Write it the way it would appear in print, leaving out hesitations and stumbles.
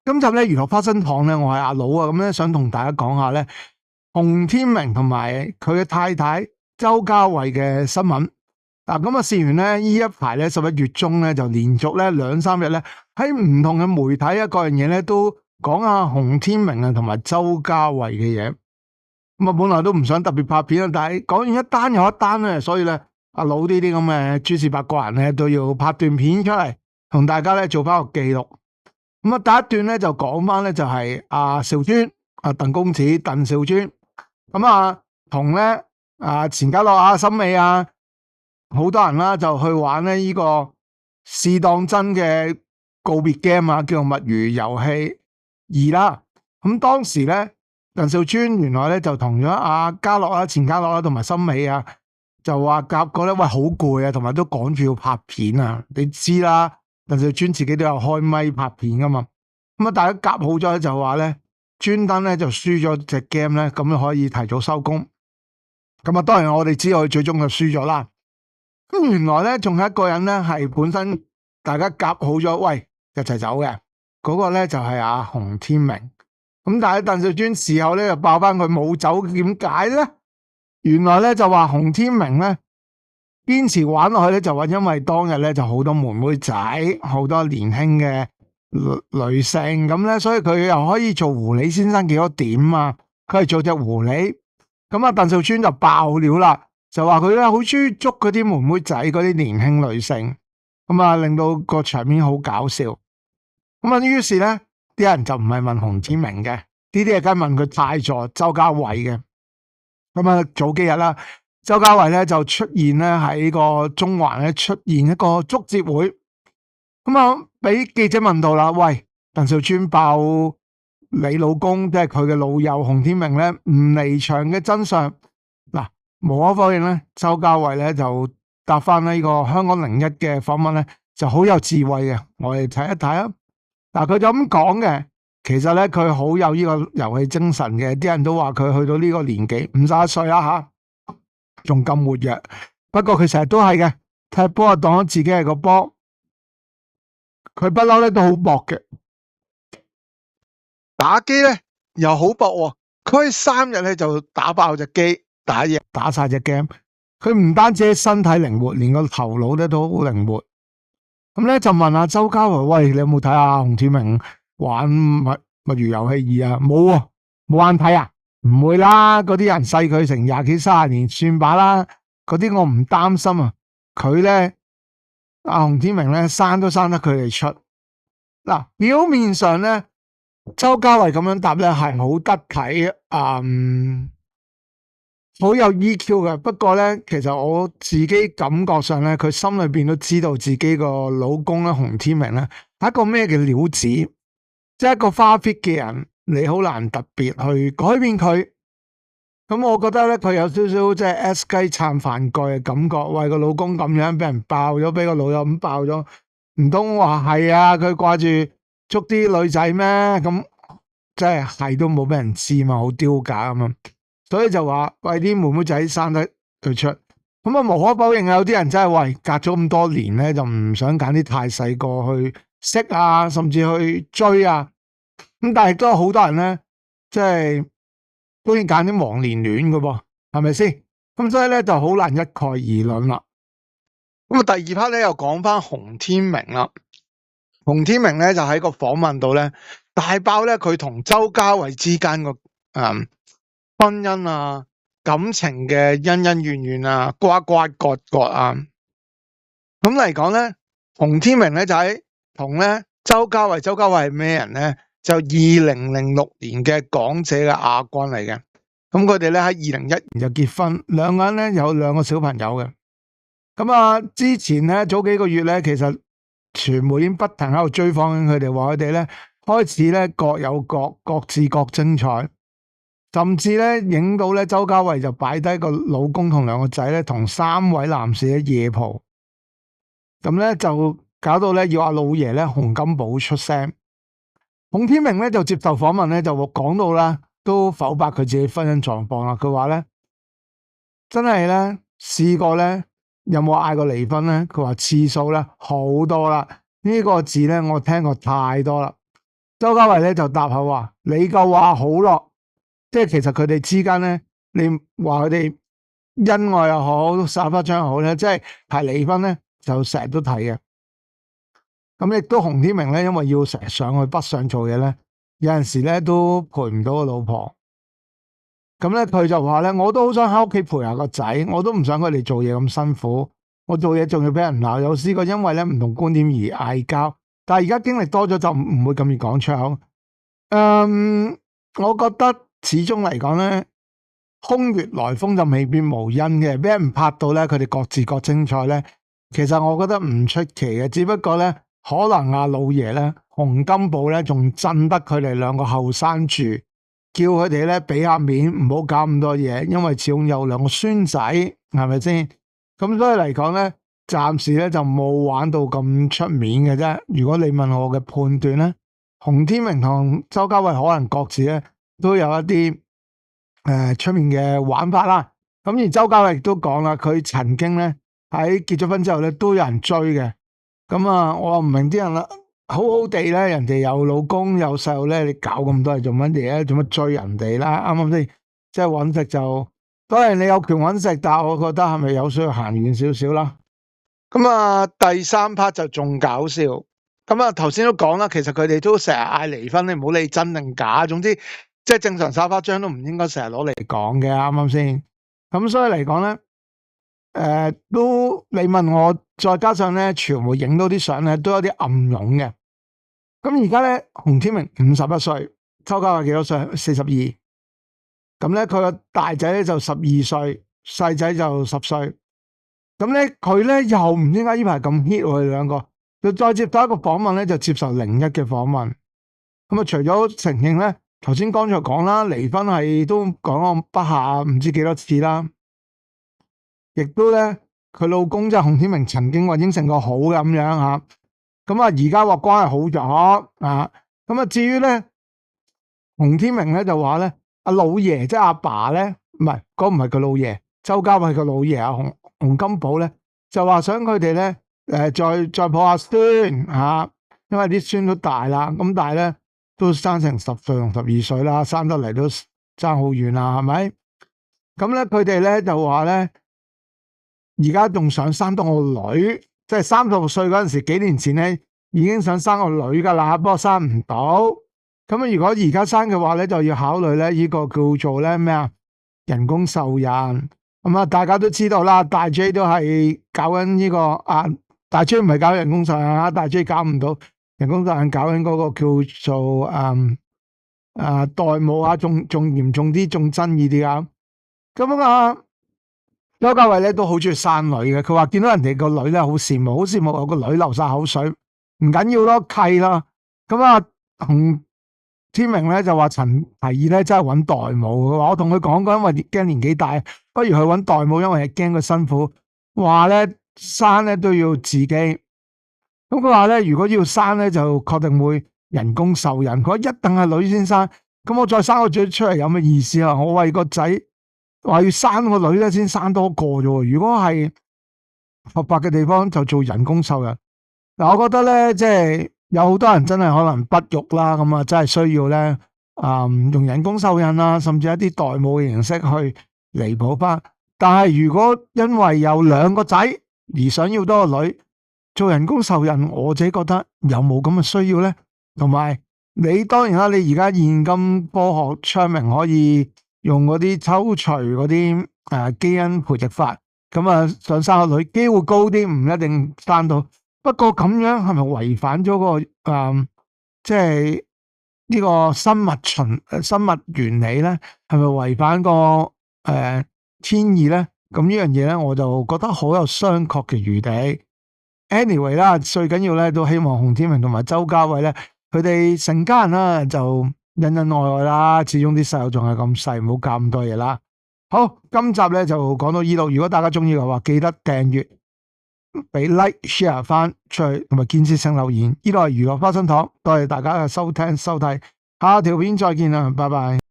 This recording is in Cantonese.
今集咧娛樂花生堂咧，我係阿佬啊，咁咧想同大家講下咧，洪天明同埋佢嘅太太周家慧嘅新聞。嗱，咁啊，事緣咧呢一排咧11月中咧就連續咧2、3日咧喺唔同嘅媒體啊各樣嘢咧都講下洪天明啊同埋周家慧嘅嘢。咁啊，本來都唔想特別拍片啊，但係講完一單又一單咧，所以咧阿佬呢啲咁嘅諸事八卦人咧都要拍段片出嚟，同大家咧做翻個記錄。咁啊，第一段咧就講翻咧就係阿兆尊阿鄧公子鄧兆尊，咁啊同咧錢嘉樂啊、森美啊好多人啦就去玩咧呢個試當真嘅告別 game 啊，叫做墨魚遊戲2啦。咁當時咧鄧兆尊原來咧就同咗阿嘉樂啊、錢嘉樂啊同埋森美啊就話夾過咧，喂好攰啊，同埋都趕住要拍片啊，你知啦。鄧兆尊自己都有開咪拍片噶嘛，咁啊大家夾好咗就話咧，專登咧就輸咗隻 game 咧，咁就可以提早收工。咁啊當然我哋知道佢最終就輸咗啦。咁原來咧仲有一個人咧係本身大家夾好咗，喂一齊走嘅，嗰個咧就係阿洪天明。咁但係鄧兆尊事後咧就爆翻佢冇走，點解咧？原來咧就話洪天明咧堅持玩落去咧，就話因為當日咧就好多妹妹仔，好多年輕嘅女性咁咧，所以佢又可以做狐狸先生幾多點啊？佢係做隻狐狸。咁啊，鄧兆尊就爆料啦，就話佢咧好中意捉嗰啲妹妹仔，嗰啲年輕女性，咁啊令到個場面好搞笑。咁啊，於是咧啲人就唔係問洪天明嘅，呢啲係梗係問佢太座周家慧嘅。咁啊，早幾日啦。周家慧咧就出現咧喺個中環咧出現一個祝捷會，咁啊俾記者問到啦，喂，鄧兆尊爆你老公即係佢嘅老友洪天明咧唔離場嘅真相。嗱，無可否認咧，周家慧咧就答翻呢個香港01嘅訪問咧就好有智慧嘅，我哋睇一睇啊。嗱，佢就咁講嘅，其實咧佢好有呢個遊戲精神嘅，啲人都話佢去到呢個年紀51歲啦吓。仲咁活躍，不過佢成日都係嘅，踢波啊當咗自己係個波，佢不嬲咧都好搏嘅，打機咧又好搏喎，佢可以3日咧就打爆隻機，打晒隻 game， 佢唔單止身體靈活，連個頭腦咧都好靈活。咁咧就問下周家慧，喂，你有冇睇下洪天明玩墨魚遊戲2啊？冇喎，冇眼睇啊？唔會啦，嗰啲人細佢成20幾30年算把啦，嗰啲我唔擔心啊。佢咧阿洪天明咧生都生得佢哋出。嗱，表面上咧周家慧咁樣答咧係好得體，好有 EQ 嘅。不過咧其實我自己感覺上咧佢心裏邊都知道自己個老公咧洪天明咧係一個咩嘅料子，即係一個花 fit 嘅人。你好難特別去改變佢，咁我覺得咧佢有少少即係 S 雞撐飯蓋嘅感覺。喂，個老公咁樣俾人爆咗，俾個老友咁爆咗，唔通話係啊？佢掛住捉啲女仔咩？咁即係都冇俾人知嘛，好丟架咁啊！所以就話喂，啲妹妹仔生得佢出，咁啊無可否認有啲人真係喂隔咗咁多年咧，就唔想揀啲太細個去識啊，甚至去追啊。咁但係都有好多人咧，即係都要揀啲黃連戀嘅噃，係咪先？咁所以咧就好難一概而論啦。咁啊，第二 part 咧又講翻洪天明啦。洪天明咧就喺個訪問度咧大爆咧佢同周家慧之間個婚姻啊、感情嘅恩恩怨怨啊、瓜瓜葛葛啊。咁嚟講咧，洪天明咧就喺同咧周家慧係咩人咧？就2006年嘅港姐嘅亞軍嚟嘅，咁佢哋咧喺2012年就結婚，兩個人咧有2個小朋友嘅。咁啊，之前咧早幾個月咧，其實傳媒已經不停喺度追訪緊佢哋，話佢哋咧開始咧各有各自各精彩，甚至咧影到咧周家慧就擺低個老公同2個仔咧，同3位男士嘅夜蒲，咁咧就搞到咧要阿老爺咧洪金寶出聲。洪天明咧就接受訪問咧就講到啦，都否白佢自己婚姻狀況啦。佢話咧真係咧試過咧有冇嗌過離婚咧？佢話次數咧好多啦，呢個字咧我聽過太多啦。周家慧咧就答下話：你夠話好咯，即係其實佢哋之間咧，你話佢哋恩愛又好，耍花槍又好咧，即係提離婚咧就成日都提嘅。咁亦都洪天明咧，因為要成日上去北上做嘢咧，有陣時咧都陪唔到個老婆。咁咧佢就話咧，我都好想喺屋企陪下個仔，我都唔想佢哋做嘢咁辛苦。我做嘢仲要俾人鬧，有試過因為咧唔同觀點而嗌交，但係而家經歷多咗就唔會咁易講出口。我覺得始終嚟講咧，空穴來風就未必無因嘅，俾人拍到咧，佢哋各自各精彩咧。其實我覺得唔出奇嘅，只不過咧可能阿老爺咧洪金寶咧仲憎得佢哋兩個後生住，叫佢哋咧俾下面，唔好搞咁多嘢，因為始終有兩個孫仔，係咪先？咁所以嚟講咧，暫時咧就冇玩到咁出面嘅啫。如果你問我嘅判斷咧，洪天明同周家慧可能各自咧都有一啲出面嘅玩法啦。咁而周家慧亦都講啦，佢曾經咧喺結咗婚之後咧都有人追嘅。咁我唔明啲人啦，好好地咧，人哋有老公有細路咧，你搞咁多係做乜嘢咧？做乜追人哋啦？啱唔啱先？即係搵食就當然你有權搵食，但係我覺得係咪有需要行遠少少啦？咁第三 part 就仲搞笑。咁頭先都講啦，其實佢哋都成日嗌離婚，你唔好理真定假。總之即係正常耍花槍都唔應該成日攞嚟講嘅，啱唔啱先？咁所以嚟講咧。都你問我，再加上咧，傳媒影到啲相咧，都有啲暗湧嘅。咁而家咧，洪天明51歲，周家慧幾多歲？42。咁咧，佢個大仔咧就12歲，細仔就10歲。咁咧，佢咧又唔知點解呢排咁 hit 佢哋兩個，就再接到一個訪問咧，就接受01嘅訪問。咁除咗承認咧，頭先剛才講啦，離婚係都講咗不下唔知幾多次啦。亦都咧，佢老公即係洪天明曾經話應承過好嘅咁樣嚇，咁而家話關係好咗啊，至於咧，洪天明咧就話咧，阿老爺即係阿爸咧，唔係嗰唔係佢老爺，周家慧個老爺啊，洪金寶咧就話想佢哋咧再抱下孫嚇，因為啲孫都大啦，咁但係咧都生成10歲同12歲啦，生得嚟都爭好遠啦，係咪？咁咧佢哋咧就話咧。而家仲想生多個女，即係30歲嗰陣時，幾年前咧已經想生個女噶啦，不過生唔到。咁如果而家生嘅話咧，就要考慮咧呢個叫做咧咩啊，人工受孕。大家都知道啦，大 J 都係搞緊呢個大 J 唔係搞人工受孕啊，大 J 搞唔到人工受孕，搞緊嗰個叫做代母啊，仲嚴重啲，仲爭議啲啊。咁周家慧咧都好中意生女嘅，佢話見到人哋個女咧好羨慕，好羨慕有個女流晒口水，唔緊要咯，契啦。洪天明咧就話曾提議咧真係搵代母，佢話我同佢講過，因為驚年紀大，不如去搵代母，因為係驚佢辛苦。話咧生咧都要自己，咁佢話咧如果要生咧就確定會人工受孕，佢話一定係女先生，咁我再生個仔出嚟有咩意思啊？我為個仔。話要生個女咧，先生多個啫。如果係合法嘅地方，就做人工受孕。我覺得咧，即係有好多人真係可能不育啦，咁真係需要咧，用人工受孕啦，甚至一啲代母嘅形式去彌補翻。但係如果因為有2個仔而想要多個女，做人工受孕，我自己覺得有冇咁嘅需要咧？同埋你當然啦，你而家現今科學昌明，可以。用嗰啲抽除嗰啲基因培植法，咁想生個女機會高啲，唔一定生到。不過咁樣係咪違反咗個即係呢個生物原理咧？係咪違反個天意咧？咁呢樣嘢咧，我就覺得好有商榷嘅餘地。Anyway 啦，最緊要咧都希望洪天明同埋周家慧咧，佢哋成家人啦就。恩恩愛愛啦，始終啲細路仲係咁細，唔好搞咁多嘢啦。好，今集咧就講到呢度。如果大家中意嘅話，記得訂閱、俾 like、share 翻出去，同埋建設性留言。呢度係娛樂花生堂，多謝大家嘅收聽收睇，下條片再見啦，拜拜。